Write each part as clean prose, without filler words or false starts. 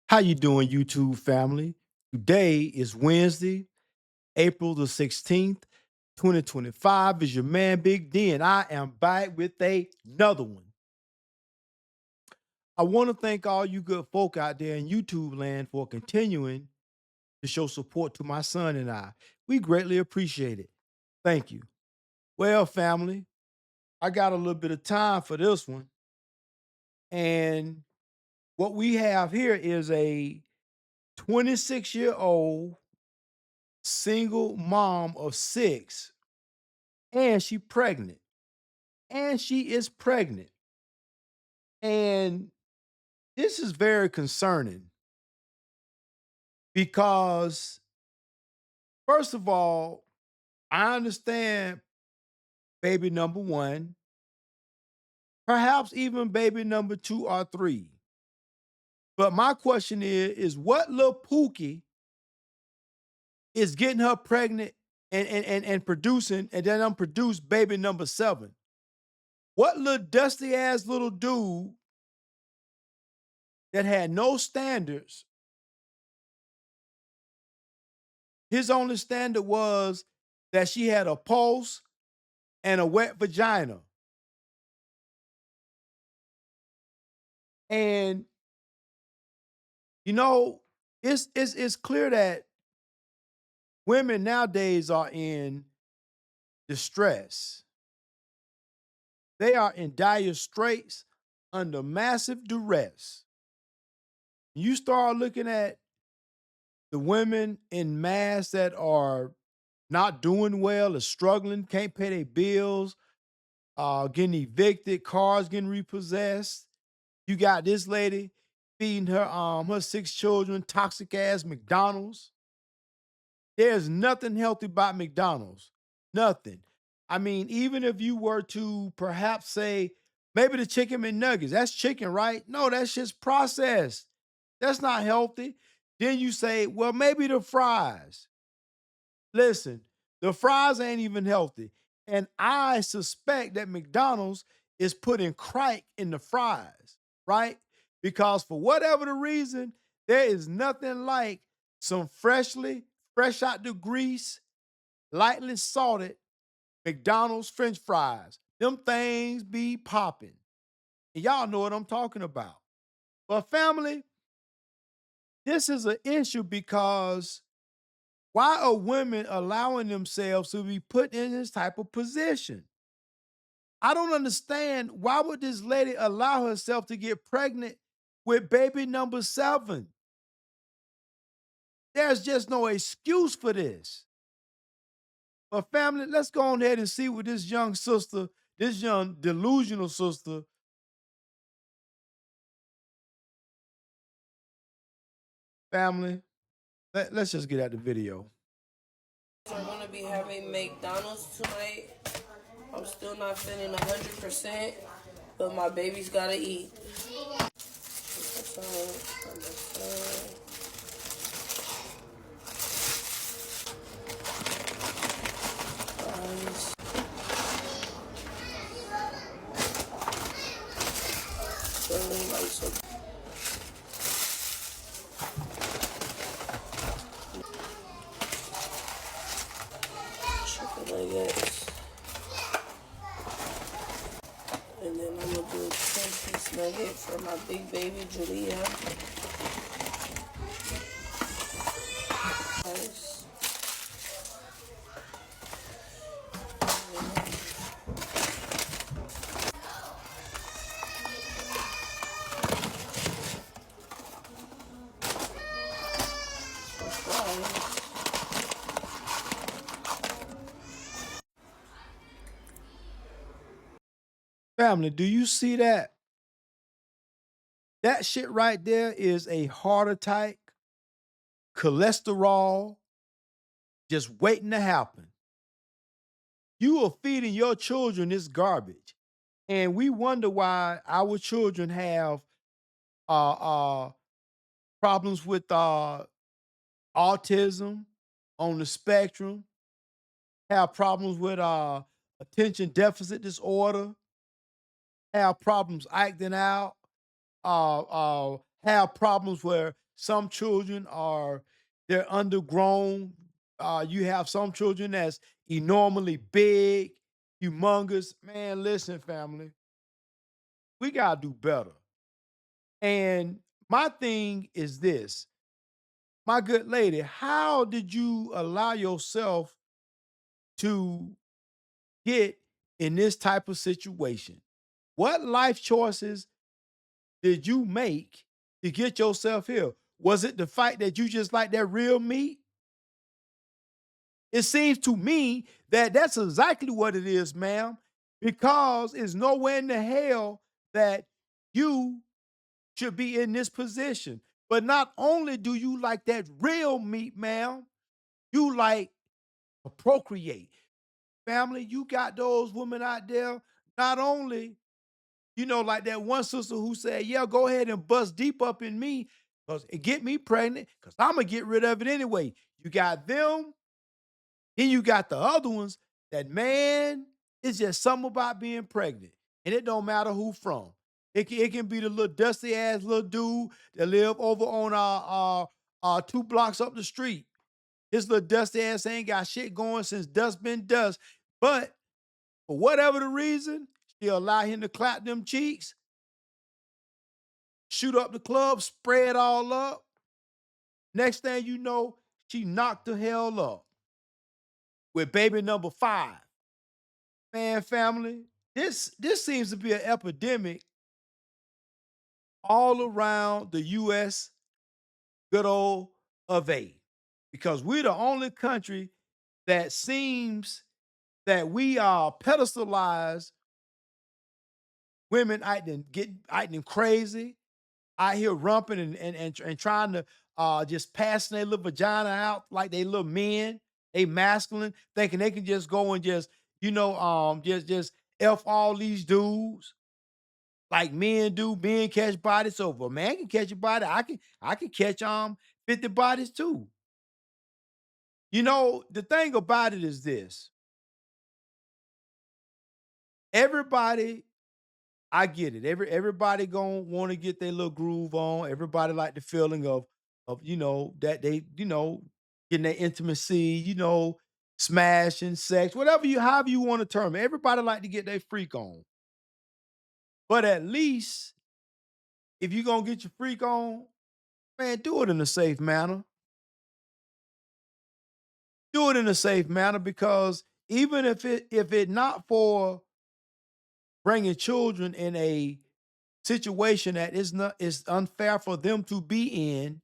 How you doing, YouTube family? Today is Wednesday, April the 16th, 2025. Is your man Big D, and I am back with another one. I want to thank all you good folk out there in YouTube land for continuing to show support to my son and I. We greatly appreciate it. Thank you. Well, family, I got a little bit of time for this one. And what we have here is a 26-year-old single mom of six, and she pregnant. And she is pregnant. And this is very concerning because, first of all, I understand baby number one, perhaps even baby number two or three. But my question is what little Pookie is getting her pregnant and producing, and then produce baby number seven? What little dusty ass little dude that had no standards, his only standard was that she had a pulse and a wet vagina. And you know, it's clear that women nowadays are in distress. They are in dire straits under massive duress. You start looking at the women in mass that are not doing well, are struggling, can't pay their bills, getting evicted, cars getting repossessed. You got this lady feeding her six children toxic ass McDonald's. There's nothing healthy about McDonald's. Nothing. I mean, even if you were to perhaps say maybe the chicken McNuggets, that's chicken, right? No, that's just processed. That's not healthy. Then you say, well, maybe the fries. Listen, the fries ain't even healthy. And I suspect that McDonald's is putting crack in the fries, right? Because for whatever the reason, there is nothing like some fresh out the grease, lightly salted McDonald's French fries. Them things be popping. And y'all know what I'm talking about. But family, this is an issue because why are women allowing themselves to be put in this type of position? I don't understand. Why would this lady allow herself to get pregnant with baby number seven? There's just no excuse for this. But family, let's go on ahead and see what this young sister, this young delusional sister, family, let's just get at the video. I'm gonna be having McDonald's tonight. I'm still not feeling 100%, but my baby's gotta eat. Feeling like so. Chicken nuggets. And then I'm gonna do a 10-piece nugget for my big baby Julia. Nice. Family, do you see that? That shit right there is a heart attack, cholesterol, just waiting to happen. You are feeding your children this garbage. And we wonder why our children have uh, uh, problems with autism on the spectrum, have problems with attention deficit disorder, have problems acting out, have problems where Some children are they're undergrown. You have some children that's enormously big, humongous. Man, listen, family, we gotta do better. And my thing is this, my good lady, how did you allow yourself to get in this type of situation? What life choices did you make to get yourself here? Was it the fact that you just like that real meat? It seems to me that that's exactly what it is, ma'am, because it's nowhere in the hell that you should be in this position. But not only do you like that real meat, ma'am, you like to procreate. Family, you got those women out there, not only, like that one sister who said, yeah, go ahead and bust deep up in me because it get me pregnant because I'm going to get rid of it anyway. You got them. Then you got the other ones that, man, it's just something about being pregnant. And it don't matter who from. It can be the little dusty ass little dude that live over on our 2 blocks up the street. His little dusty ass ain't got shit going since dust been dust. But for whatever the reason, she allow him to clap them cheeks, shoot up the club, spray it all up. Next thing you know, she knocked the hell up with baby number 5. Man, family, this seems to be an epidemic all around the US, good old of A. Because we're the only country that seems that we are pedestalized women acting crazy, out here rumping and trying to just passing their little vagina out like they little men, they masculine, thinking they can just go and just, just F all these dudes like men do. Men catch bodies. So if a man can catch a body, I can catch 50 bodies too. The thing about it is this. Everybody, I get it. Everybody gonna want to get their little groove on. Everybody like the feeling of that they, getting their intimacy, smashing, sex, whatever however you want to term it. Everybody like to get their freak on. But at least if you gonna get your freak on, man, do it in a safe manner. Do it in a safe manner because even if it not for bringing children in a situation that is unfair for them to be in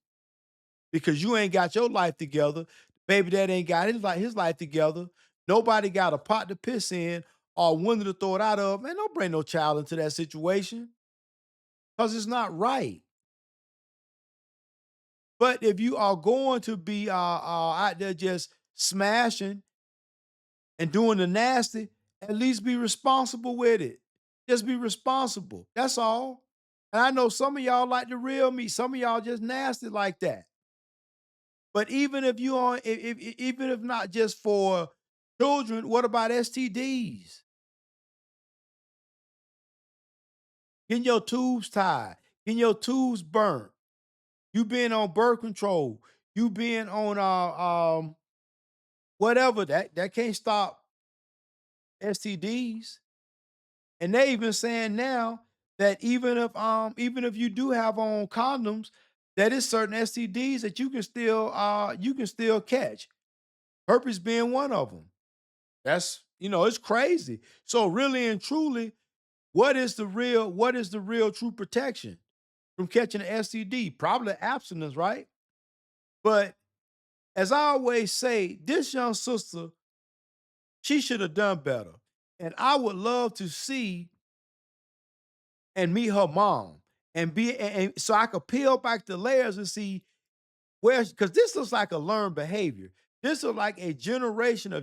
because you ain't got your life together, baby dad ain't got his life together, nobody got a pot to piss in or window to throw it out of, man, don't bring no child into that situation because it's not right. But if you are going to be out there just smashing and doing the nasty, at least be responsible with it. Just be responsible. That's all. And I know some of y'all like the real me. Some of y'all just nasty like that. But even if you are, even if not just for children, what about STDs? Getting your tubes tied, getting your tubes burnt. You being on birth control. You being on whatever that can't stop STDs. And they even saying now that even if you do have on condoms, that is certain STDs that you can still catch. Herpes being one of them. That's it's crazy. So really and truly, what is the real true protection from catching an STD? Probably abstinence, right? But as I always say, this young sister, she should have done better. And I would love to see and meet her mom and so I could peel back the layers and see where because this looks like a learned behavior. This looks like a generation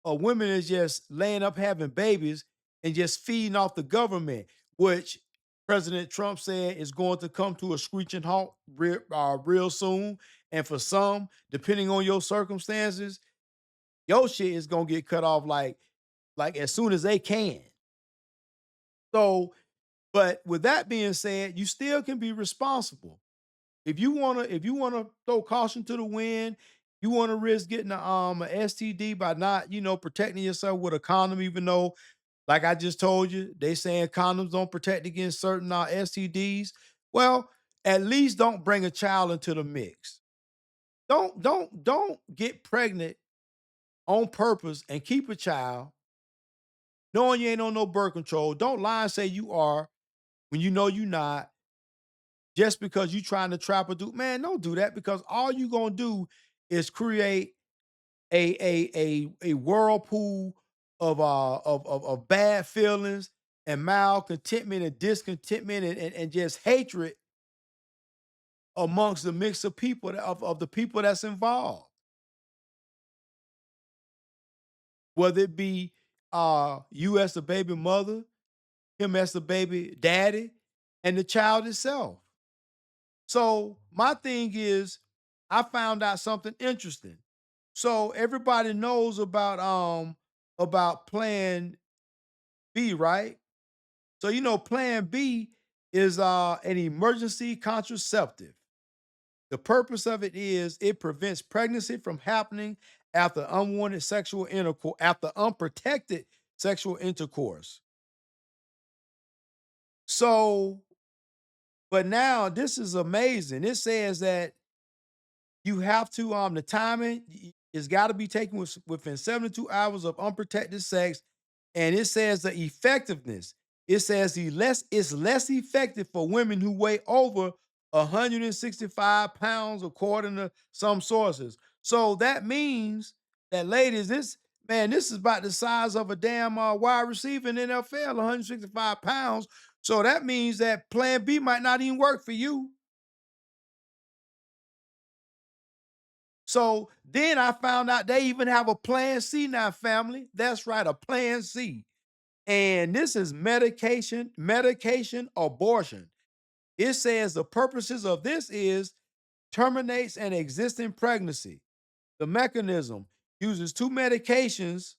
of women is just laying up having babies and just feeding off the government, which President Trump said is going to come to a screeching halt real soon. And for some, depending on your circumstances, your shit is gonna get cut off like as soon as they can. So but with that being said, you still can be responsible. If you wanna throw caution to the wind, you wanna risk getting a STD by not, protecting yourself with a condom, even though, like I just told you, they saying condoms don't protect against certain STDs. Well, at least don't bring a child into the mix. Don't get pregnant on purpose and keep a child knowing you ain't on no birth control. Don't lie and say you are when you know you not, just because you trying to trap a dude. Man, don't do that, because all you gonna do is create a whirlpool of bad feelings and malcontentment and discontentment and just hatred amongst the mix of people of the people that's involved. Whether it be you as the baby mother, him as the baby daddy, and the child itself. So my thing is, I found out something interesting. So everybody knows about Plan B, right? So Plan B is an emergency contraceptive. The purpose of it is it prevents pregnancy from happening after unwanted sexual intercourse, after unprotected sexual intercourse. So, but now this is amazing. It says that you have to the timing it's got to be taken within 72 hours of unprotected sex, and it says the effectiveness. It says it's less effective for women who weigh over 165 pounds, according to some sources. So that means that, ladies, this is about the size of a damn wide receiver in the NFL, 165 pounds. So that means that Plan B might not even work for you. So then I found out they even have a Plan C now, family. That's right, a Plan C. And this is medication abortion. It says the purposes of this is terminates an existing pregnancy. The mechanism uses two medications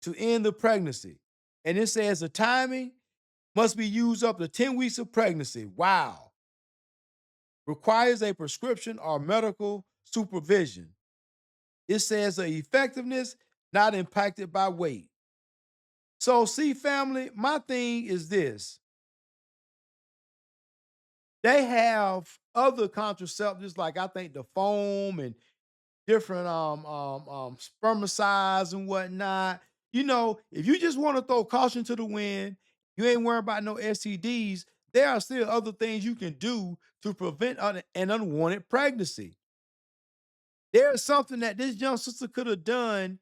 to end the pregnancy. And it says the timing must be used up to 10 weeks of pregnancy. Wow. Requires a prescription or medical supervision. It says the effectiveness not impacted by weight. So, see, family, my thing is this: they have other contraceptives, like I think the foam and different spermicides and whatnot. If you just want to throw caution to the wind, you ain't worried about no STDs. There are still other things you can do to prevent an unwanted pregnancy. There is something that this young sister could have done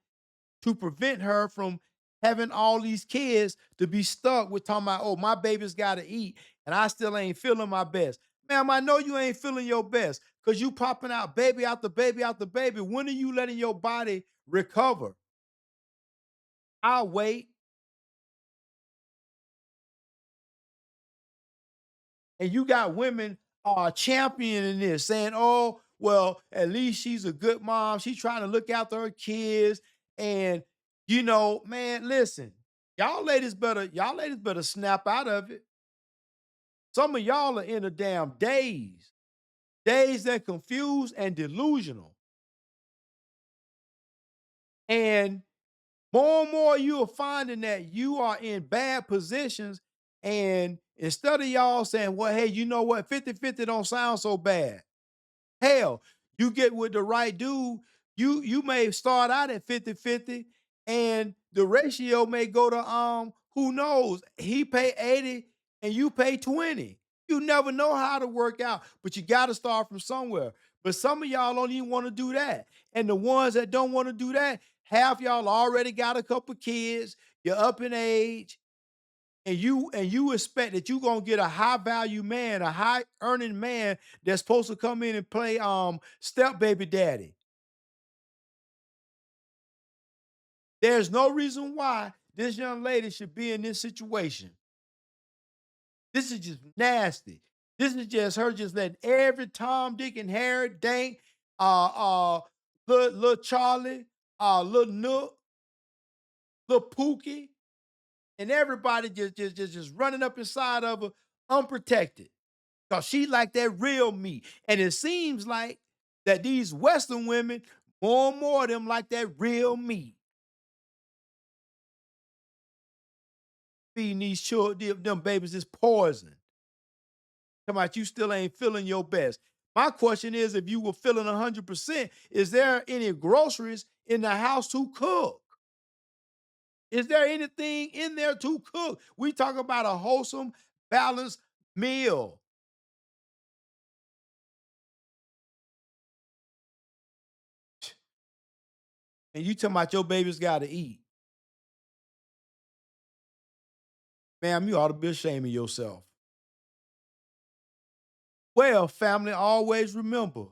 to prevent her from having all these kids to be stuck with talking about, oh, my baby's got to eat and I still ain't feeling my best. Ma'am, I know you ain't feeling your best because you popping out baby after baby after baby. When are you letting your body recover? I'll wait. And you got women championing this, saying, oh, well, at least she's a good mom. She's trying to look after her kids. And, man, listen, y'all ladies better snap out of it. Some of y'all are in a damn daze and confused and delusional. And more and more you are finding that you are in bad positions. And instead of y'all saying, well, hey, you know what? 50-50 don't sound so bad. Hell, you get with the right dude, you may start out at 50-50, and the ratio may go to who knows, he pay 80 and you pay 20. You never know how to work out, but you got to start from somewhere. But some of y'all don't even want to do that. And the ones that don't want to do that, half y'all already got a couple kids, you're up in age, and you expect that you gonna get a high value man, a high earning man that's supposed to come in and play step baby daddy. There's no reason why this young lady should be in this situation. This is just nasty. This is just her just letting every Tom, Dick, and Harry, Dank, uh, little Charlie, little Nook, little Pookie, and everybody just running up inside of her unprotected. 'Cause she like that real meat. And it seems like that these Western women, more and more of them like that real meat. Feeding these children, them babies is poison. Come out, you still ain't feeling your best. My question is, if you were feeling 100%, is there any groceries in the house to cook? Is there anything in there to cook? We talk about a wholesome, balanced meal. And you talking about your baby's got to eat. Ma'am, you ought to be ashamed of yourself. Well, family, always remember,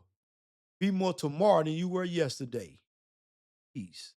be more tomorrow than you were yesterday. Peace.